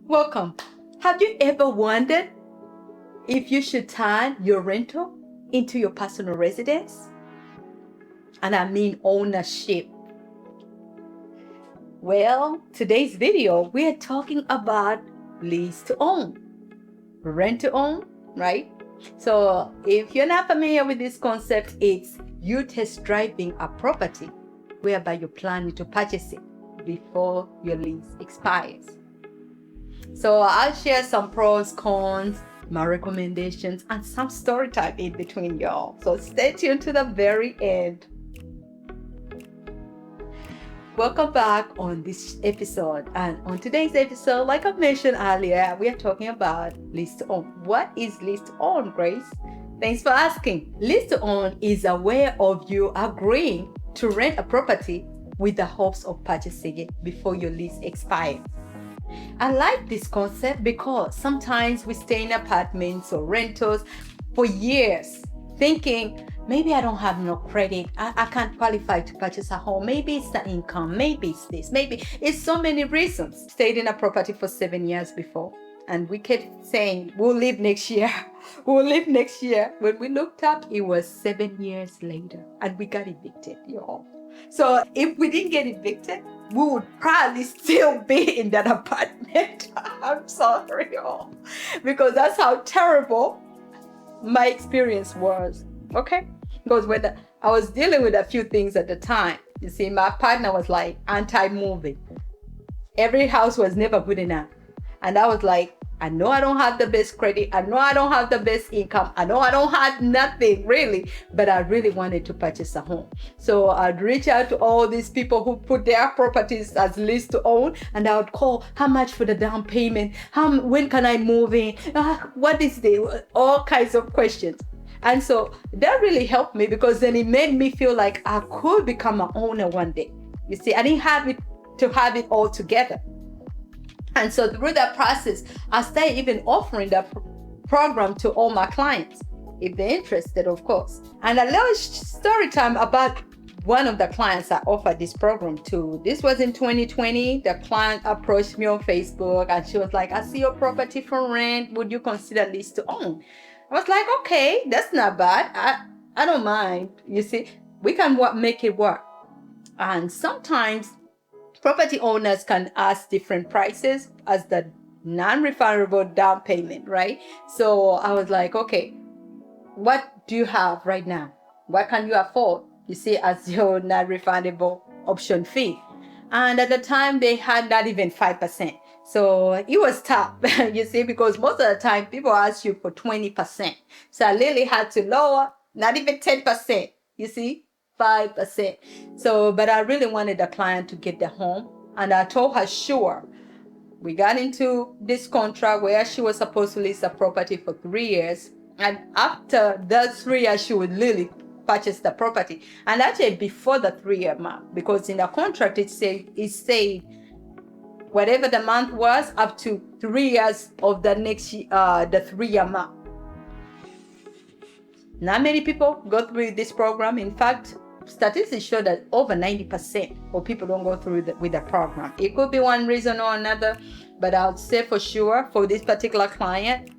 Welcome. Have you ever wondered if you should turn your rental into your personal residence? And I mean ownership. Well, today's video, we are talking about lease to own, rent to own, right? So if you're not familiar with this concept, it's you test driving a property whereby you're planning to purchase it before your lease expires. So I'll share some pros, cons, my recommendations, and some story time in between y'all. So stay tuned to the very end. Welcome back on this episode. And on today's episode, like I mentioned earlier, we are talking about lease to own. What is lease to own, Grace? Thanks for asking. Lease to own is a way of you agreeing to rent a property with the hopes of purchasing it before your lease expires. I like this concept because sometimes we stay in apartments or rentals for years thinking, maybe I don't have no credit. I can't qualify to purchase a home. Maybe it's the income. Maybe it's this. Maybe it's so many reasons. Stayed in a property for 7 years before. And we kept saying, we'll leave next year. We'll leave next year. When we looked up, it was 7 years later. And we got evicted, y'all. So if we didn't get evicted, we would probably still be in that apartment. I'm sorry, y'all. Because that's how terrible my experience was. Okay? Because when I was dealing with a few things at the time. You see, my partner was like anti-moving. Every house was never good enough. And I was like, I know I don't have the best credit. I know I don't have the best income. I know I don't have nothing really, but I really wanted to purchase a home. So I'd reach out to all these people who put their properties as lease to own, and I would call, how much for the down payment? When can I move in? What is the, all kinds of questions. And so that really helped me because then it made me feel like I could become an owner one day. You see, I didn't have to have it all together. And so through that process, I started even offering that program to all my clients, if they're interested, of course. And a little story time about one of the clients I offered this program to. This was in 2020. The client approached me on Facebook and she was like, I see your property for rent. Would you consider lease to own? I was like, okay, that's not bad. I don't mind. You see, we can make it work. And sometimes property owners can ask different prices as the non-refundable down payment, right? So I was like, okay, what do you have right now? What can you afford? You see, as your non-refundable option fee. And at the time, they had not even 5%. So it was tough, you see, because most of the time people ask you for 20%. So I literally had to lower, not even 10%, you see, 5%. So, but I really wanted the client to get the home. And I told her, sure. We got into this contract where she was supposed to lease the property for 3 years. And after those 3 years, she would literally purchase the property. And actually before the 3-year mark, because in the contract, it said whatever the month was up to 3 years of the next the 3-year mark. Not many people go through this program. In fact, statistics show that over 90% of people don't go through with the program. It could be one reason or another, but I would say for sure for this particular client,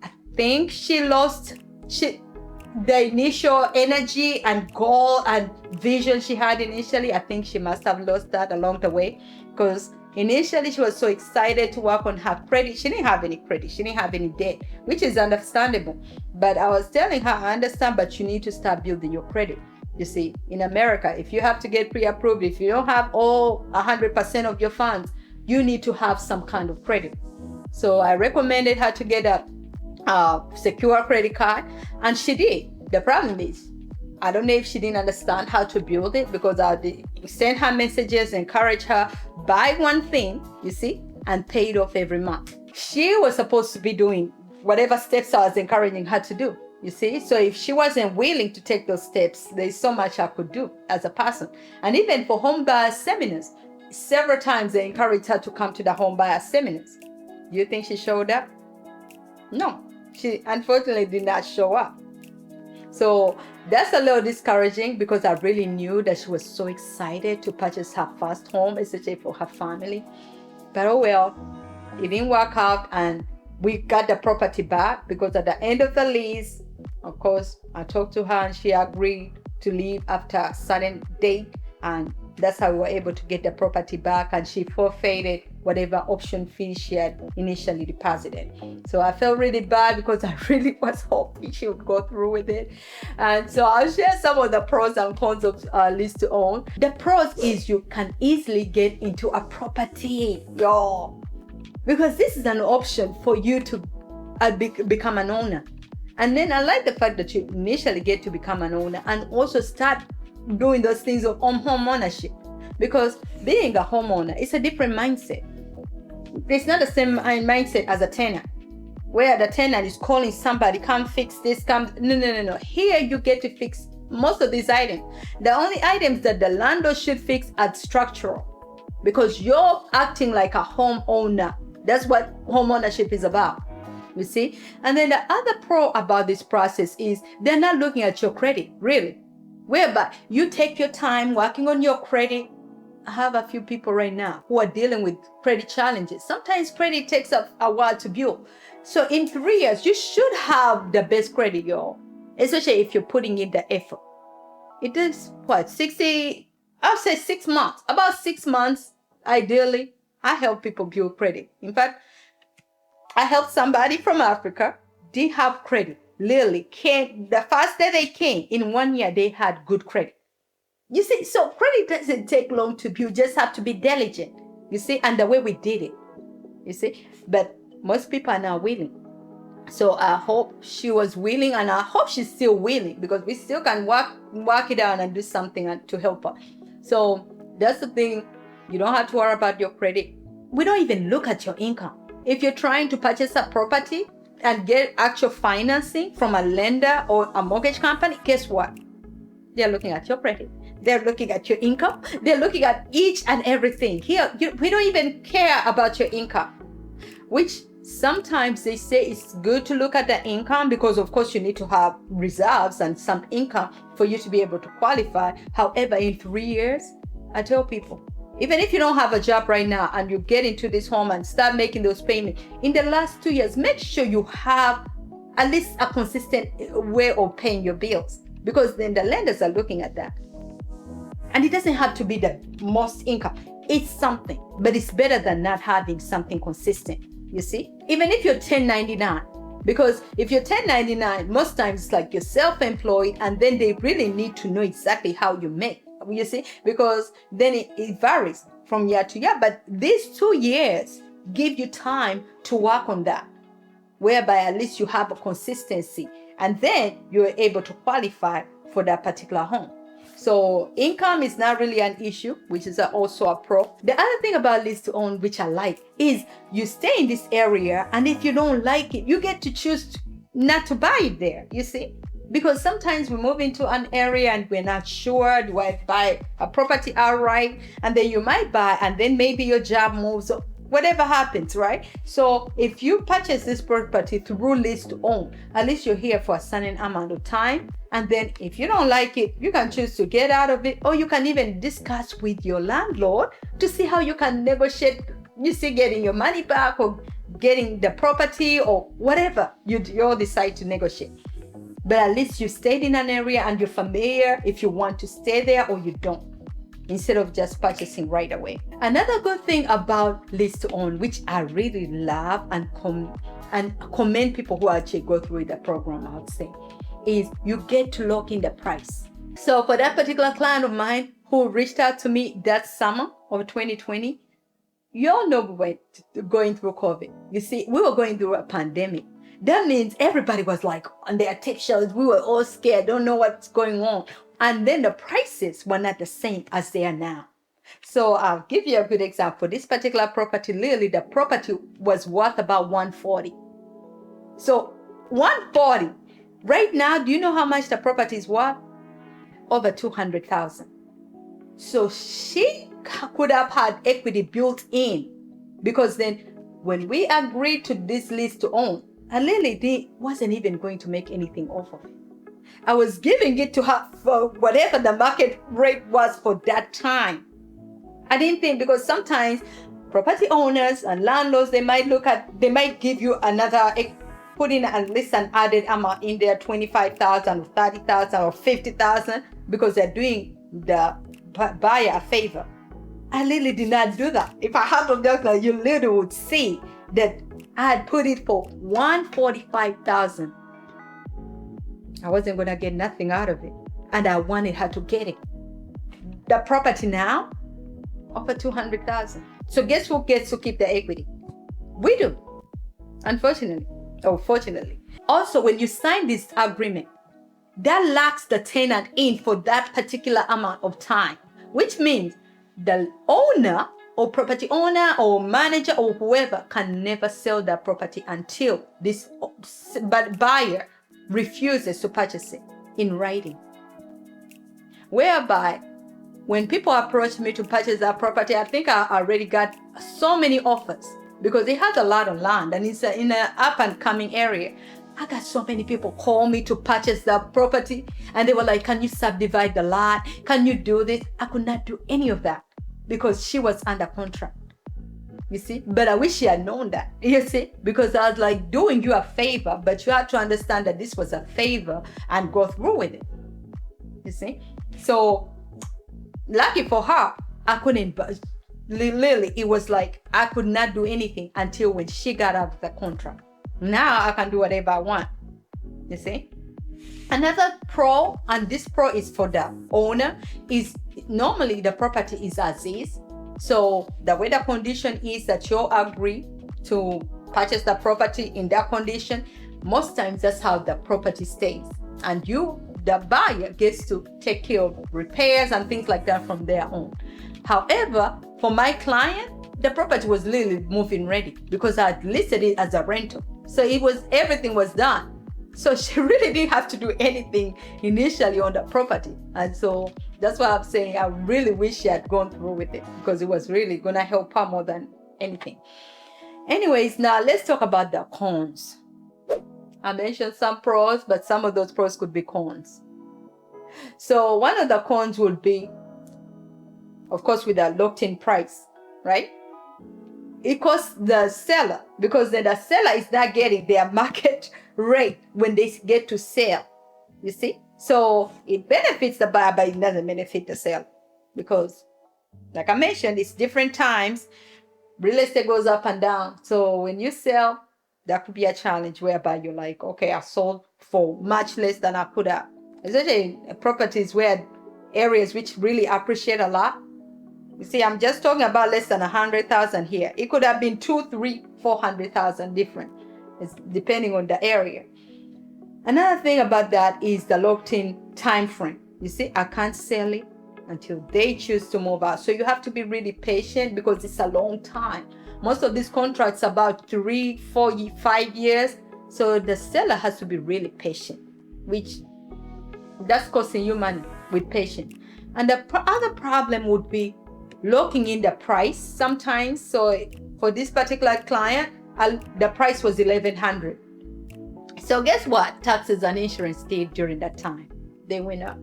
I think she lost the initial energy and goal and vision she had initially. I think she must have lost that along the way because initially she was so excited to work on her credit. She didn't have any credit. She didn't have any debt, which is understandable. But I was telling her, I understand, but you need to start building your credit. You see, in America, if you have to get pre-approved, if you don't have all 100% of your funds, you need to have some kind of credit. So I recommended her to get a secure credit card, and she did. The problem is, I don't know if she didn't understand how to build it because I sent her messages, encourage her, buy one thing, you see, and pay it off every month. She was supposed to be doing whatever steps I was encouraging her to do. You see, so if she wasn't willing to take those steps, there's so much I could do as a person. And even for home buyer seminars, several times they encouraged her to come to the home buyer seminars. Do you think she showed up? No, she unfortunately did not show up. So that's a little discouraging because I really knew that she was so excited to purchase her first home, especially for her family. But oh well, it didn't work out, and we got the property back because at the end of the lease, of course, I talked to her and she agreed to leave after a certain date, and that's how we were able to get the property back, and she forfeited whatever option fee she had initially deposited. So I felt really bad because I really was hoping she would go through with it. And so I'll share some of the pros and cons of lease-to-own. The pros is you can easily get into a property, y'all, because this is an option for you to become an owner. And then I like the fact that you initially get to become an owner and also start doing those things of home ownership, because being a homeowner is a different mindset. It's not the same mindset as a tenant, where the tenant is calling somebody, come fix this, come. No. Here you get to fix most of these items. The only items that the landlord should fix are structural, because you're acting like a homeowner. That's what home ownership is about. You see? And then the other pro about this process is they're not looking at your credit, really. Whereby you take your time working on your credit. I have a few people right now who are dealing with credit challenges. Sometimes credit takes a while to build. So in 3 years, you should have the best credit, y'all. Especially if you're putting in the effort. It is what, 60, I'll say 6 months. About 6 months, ideally, I help people build credit. In fact, I helped somebody from Africa. They have credit. Literally came, the first day they came, in 1 year, they had good credit. You see, so credit doesn't take long to build. You just have to be diligent. You see, and the way we did it, you see, but most people are not willing. So I hope she was willing, and I hope she's still willing, because we still can work it out and do something to help her. So that's the thing. You don't have to worry about your credit. We don't even look at your income. If you're trying to purchase a property and get actual financing from a lender or a mortgage company, guess what? They're looking at your credit. They're looking at your income. They're looking at each and everything. Here, we don't even care about your income, which sometimes they say it's good to look at the income, because of course you need to have reserves and some income for you to be able to qualify. However, in 3 years, I tell people, even if you don't have a job right now and you get into this home and start making those payments, in the last 2 years, make sure you have at least a consistent way of paying your bills, because then the lenders are looking at that. And it doesn't have to be the most income. It's something, but it's better than not having something consistent, you see? Even if you're 1099, because if you're 1099, most times it's like you're self-employed, and then they really need to know exactly how you make, you see? Because then it varies from year to year. But these 2 years give you time to work on that, whereby at least you have a consistency, and then you're able to qualify for that particular home. So income is not really an issue, which is also a pro. The other thing about lease-to-own, which I like, is you stay in this area, and if you don't like it, you get to choose not to buy it there, you see? Because sometimes we move into an area and we're not sure, do I buy a property outright? And then you might buy, and then maybe your job moves, or whatever happens, right? So if you purchase this property through lease-to-own, at least you're here for a certain amount of time. And then if you don't like it, you can choose to get out of it, or you can even discuss with your landlord to see how you can negotiate, you see, getting your money back or getting the property or whatever you all decide to negotiate. But at least you stayed in an area and you're familiar if you want to stay there or you don't, instead of just purchasing right away. Another good thing about lease-to-own, which I really love and commend people who actually go through the program, I would say, is you get to lock in the price. So for that particular client of mine who reached out to me that summer of 2020, you all know we were going through COVID. You see, we were going through a pandemic. That means everybody was like on their tiptoes. We were all scared, don't know what's going on. And then the prices were not the same as they are now. So I'll give you a good example. For this particular property, literally the property was worth about $140. So $140. Right now, do you know how much the property is worth? Over $200,000. So she could have had equity built in, because then when we agreed to this lease-to-own, Lily wasn't even going to make anything off of it. I was giving it to her for whatever the market rate was for that time. I didn't think, because sometimes property owners and landlords, they might give you another, put in at least an added amount in there, 25,000 or 30,000 or 50,000, because they're doing the buyer a favor. I literally did not do that. If I had done that, you literally would see that I had put it for 145,000. I wasn't gonna get nothing out of it, and I wanted her to get it. The property now offer 200,000. So guess who gets to keep the equity? We do, unfortunately or fortunately. Also, when you sign this agreement, that locks the tenant in for that particular amount of time, which means the owner or property owner or manager or whoever can never sell that property until this buyer refuses to purchase it in writing. Whereby, when people approach me to purchase that property, I think I already got so many offers because it has a lot of land and it's in an up and coming area. I got so many people call me to purchase that property, and they were like, can you subdivide the lot? Can you do this? I could not do any of that because she was under contract. You see, but I wish she had known that, you see, because I was like doing you a favor, but you have to understand that this was a favor and go through with it. You see, so lucky for her, I couldn't, literally, it was like I could not do anything until when she got out of the contract. Now I can do whatever I want, you see. Another pro, and this pro is for the owner, is normally the property is as is. So the way the condition is that you agree to purchase the property in that condition, most times that's how the property stays. And you, the buyer, gets to take care of repairs and things like that from their own. However, for my client, the property was literally moving ready because I had listed it as a rental. So everything was done. So she really didn't have to do anything initially on the property. And so that's why I'm saying I really wish she had gone through with it because it was really going to help her more than anything. Anyways, now let's talk about the cons. I mentioned some pros, but some of those pros could be cons. So one of the cons would be, of course, with a locked-in price, right? It costs the seller because then the seller is not getting their market rate when they get to sell. You see? So it benefits the buyer, but it doesn't benefit the seller because, like I mentioned, it's different times. Real estate goes up and down. So when you sell, that could be a challenge whereby you're like, okay, I sold for much less than I could have. Especially properties where areas which really appreciate a lot. You see, I'm just talking about less than 100,000 here. It could have been 200,000, 300,000, 400,000 different. It's depending on the area. Another thing about that is the locked-in time frame. You see, I can't sell it until they choose to move out. So you have to be really patient because it's a long time. Most of these contracts are about 3, 4, 5 years. So the seller has to be really patient, which that's costing you money with patience. And the other problem would be locking in the price sometimes. So for this particular client, the price was $1,100. So guess what? Taxes and insurance did during that time. They went up.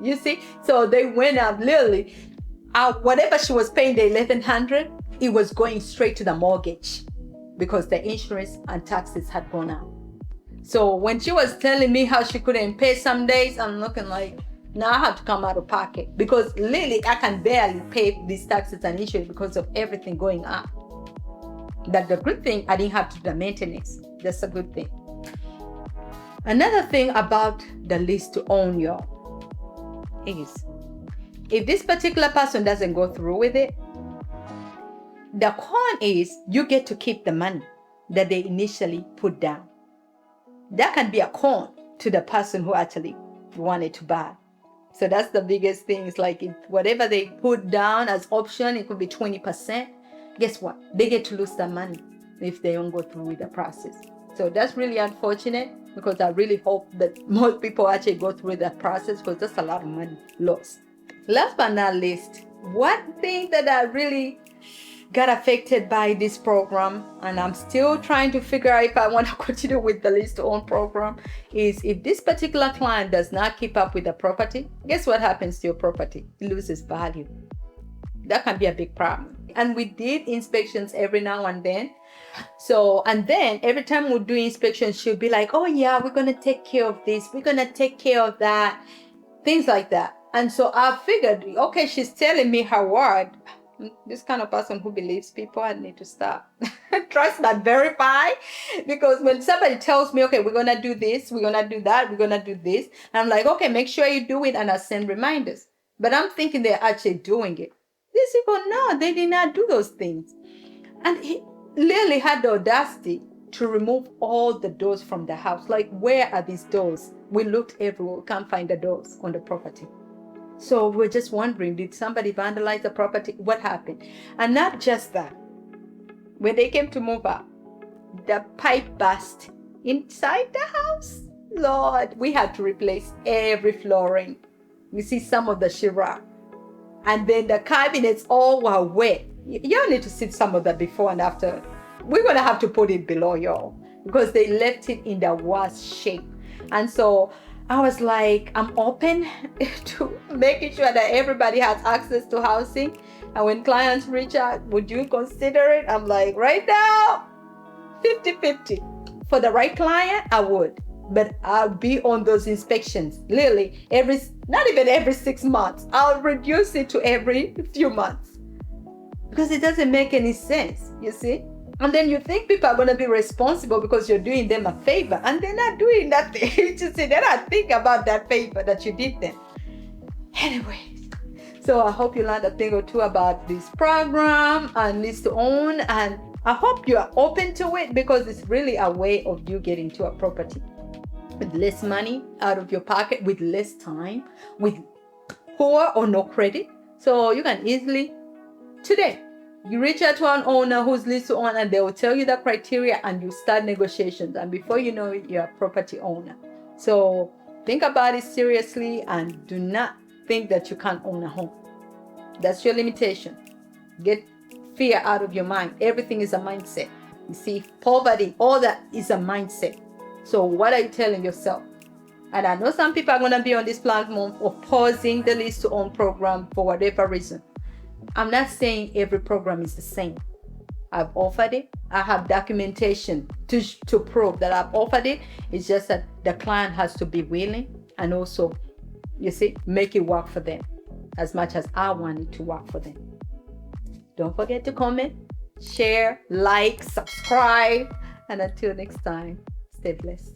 You see? So they went up literally. Whatever she was paying, the $1,100, it was going straight to the mortgage because the insurance and taxes had gone up. So when she was telling me how she couldn't pay some days, I'm looking like, now I have to come out of pocket because literally I can barely pay these taxes and insurance because of everything going up. But the good thing, I didn't have to do the maintenance. That's a good thing. Another thing about the lease-to-own, y'all, is if this particular person doesn't go through with it, the con is you get to keep the money that they initially put down. That can be a con to the person who actually wanted to buy. So that's the biggest thing. It's like if whatever they put down as option, it could be 20%. Guess what? They get to lose their money if they don't go through with the process. So that's really unfortunate because I really hope that most people actually go through that process because that's a lot of money lost. Last but not least, one thing that I really got affected by this program, and I'm still trying to figure out if I want to continue with the Lease-to-Own program, is if this particular client does not keep up with the property, guess what happens to your property? It loses value. that can be a big problem. And we did inspections every now and then. So, and then every time we do inspections, she'll be like, oh yeah, we're going to take care of this. We're going to take care of that. Things like that. And so I figured, okay, she's telling me her word. This kind of person who believes people, I need to stop. Trust but verify. Because when somebody tells me, okay, we're going to do this, we're going to do that, we're going to do this. And I'm like, okay, make sure you do it. And I send reminders. But I'm thinking they're actually doing it. These people, no, they did not do those things. And he literally had the audacity to remove all the doors from the house. Like, where are these doors? We looked everywhere. We can't find the doors on the property. So we're just wondering, did somebody vandalize the property? What happened? And not just that. When they came to move out, the pipe burst inside the house. Lord, we had to replace every flooring. You see some of the sheetrock. And then the cabinets all were wet. Y'all need to see some of that before and after. We're going to have to put it below y'all because they left it in the worst shape. And so I was like, I'm open to making sure that everybody has access to housing. And when clients reach out, would you consider it? I'm like, right now, 50-50. For the right client, I would. But I'll be on those inspections literally not even every 6 months. I'll reduce it to every few months because it doesn't make any sense, you see? And then you think people are going to be responsible because you're doing them a favor, and they're not doing nothing. You see, they're not thinking about that favor that you did them. Anyways, so I hope you learned a thing or two about this program and Lease-to-Own, and I hope you are open to it because it's really a way of you getting to a property with less money out of your pocket, with less time, with poor or no credit. So you can easily, today, you reach out to an owner who's Lease-to-Own, and they will tell you the criteria, and you start negotiations. And before you know it, you're a property owner. So think about it seriously and do not think that you can't own a home. That's your limitation. Get fear out of your mind. Everything is a mindset. You see, poverty, all that is a mindset. So what are you telling yourself? And I know some people are going to be on this platform opposing the Lease-to-Own program for whatever reason. I'm not saying every program is the same. I've offered it. I have documentation to prove that I've offered it. It's just that the client has to be willing and also, you see, make it work for them as much as I want it to work for them. Don't forget to comment, share, like, subscribe, and until next time, stay blessed.